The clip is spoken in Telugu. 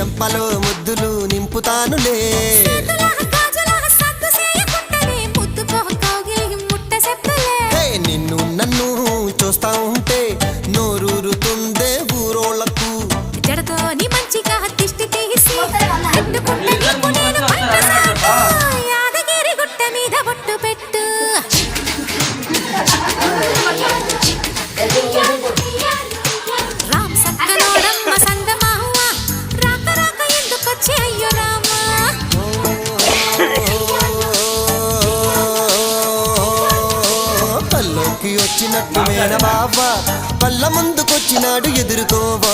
చెంపలో ముద్దులు నింపుతానులే నిన్ను నన్ను చూస్తా ఉంటే నోరూరుతుందే ఊరోళ్ళకు జడతో నీ మంచిగా దిష్టి తీసి యాదగిరి గుట్ట మీద బొట్టు పెట్టు రామ్ సక్కనోడమ్మ సంగమావ రాక రాక ఎందుకొచ్చి అయ్యో రామా పల్లోకి వచ్చినట్టు మేన బావ పళ్ళ ముందుకొచ్చినాడు ఎదుర్కోవా